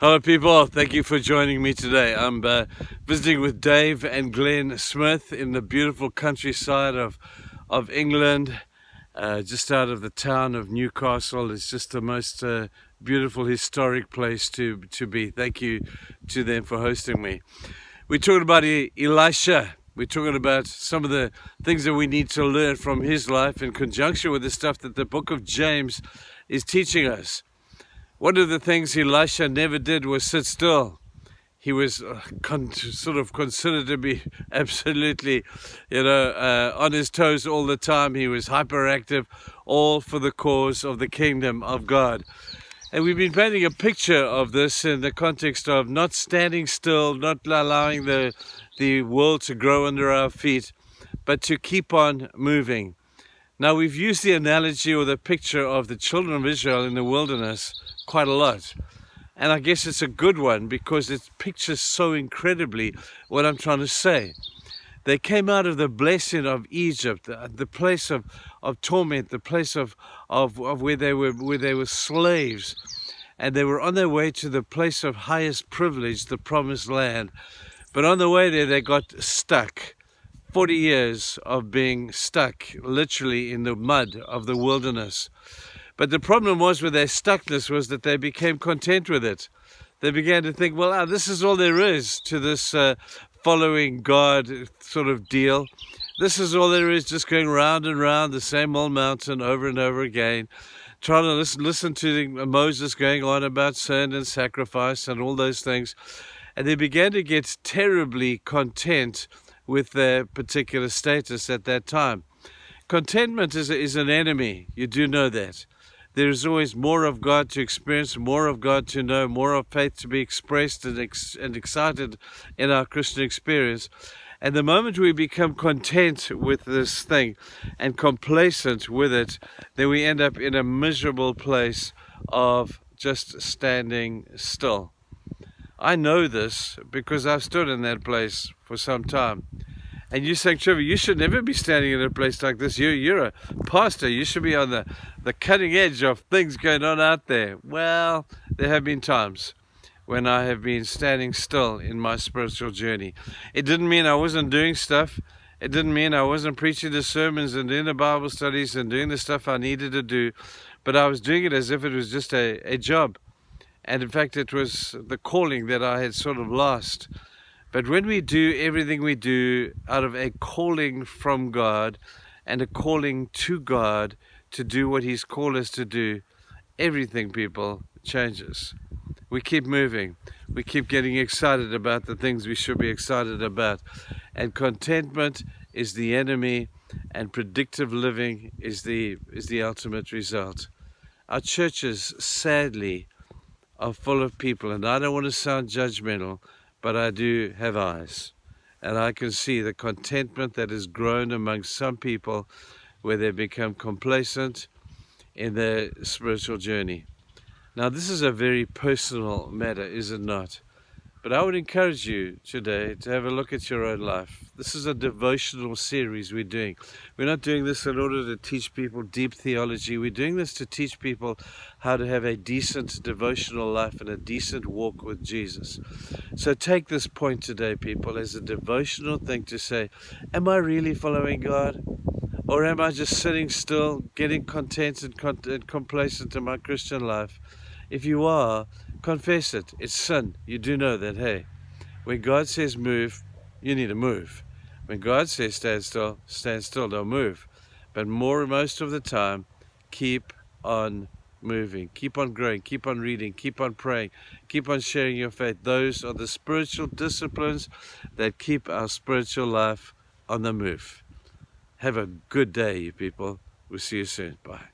Hello people, thank you for joining me today. I'm visiting with Dave and Glenn Smith in the beautiful countryside of England, just out of the town of Newcastle. It's just the most beautiful historic place to be. Thank you to them for hosting me. We're talking about Elisha. We're talking about some of the things that we need to learn from his life in conjunction with the stuff that the book of James is teaching us. One of the things Elisha never did was sit still. He was sort of considered to be absolutely, on his toes all the time. He was hyperactive, all for the cause of the kingdom of God. And we've been painting a picture of this in the context of not standing still, not allowing the world to grow under our feet, but to keep on moving. Now, we've used the analogy or the picture of the children of Israel in the wilderness quite a lot. And I guess it's a good one because it pictures so incredibly what I'm trying to say. They came out of the blessing of Egypt, the place of torment, the place of where they were slaves. And they were on their way to the place of highest privilege, the promised land. But on the way there, they got stuck. 40 years of being stuck literally in the mud of the wilderness. But the problem was with their stuckness was that they became content with it. They began to think, well, this is all there is to this following God sort of deal. This is all there is, just going round and round the same old mountain over and over again, trying to listen to Moses going on about sin and sacrifice and all those things. And they began to get terribly content with their particular status at that time. Contentment is an enemy. You do know that. There is always more of God to experience, more of God to know, more of faith to be expressed and excited in our Christian experience. And the moment we become content with this thing and complacent with it, then we end up in a miserable place of just standing still. I know this because I've stood in that place for some time. And you're saying, Trevor, you should never be standing in a place like this. You're a pastor. You should be on the cutting edge of things going on out there. Well, there have been times when I have been standing still in my spiritual journey. It didn't mean I wasn't doing stuff. It didn't mean I wasn't preaching the sermons and doing the Bible studies and doing the stuff I needed to do. But I was doing it as if it was just a job. And in fact, it was the calling that I had sort of lost. But when we do everything we do out of a calling from God and a calling to God to do what He's called us to do, everything, people, changes. We keep moving. We keep getting excited about the things we should be excited about. And contentment is the enemy, and predictive living is the ultimate result. Our churches, sadly, are full of people, and I don't want to sound judgmental, but I do have eyes, and I can see the contentment that has grown among some people where they become complacent in their spiritual journey. Now, this is a very personal matter, is it not? But I would encourage you today to have a look at your own life. This is a devotional series we're doing. We're not doing this in order to teach people deep theology. We're doing this to teach people how to have a decent devotional life and a decent walk with Jesus. So take this point today, people, as a devotional thing to say, am I really following God? Or am I just sitting still, getting content and complacent in my Christian life? If you are, confess it. It's sin. You do know that, hey, when God says move, you need to move. When God says stand still, don't move. But most of the time, keep on moving. Keep on growing. Keep on reading. Keep on praying. Keep on sharing your faith. Those are the spiritual disciplines that keep our spiritual life on the move. Have a good day, you people. We'll see you soon. Bye.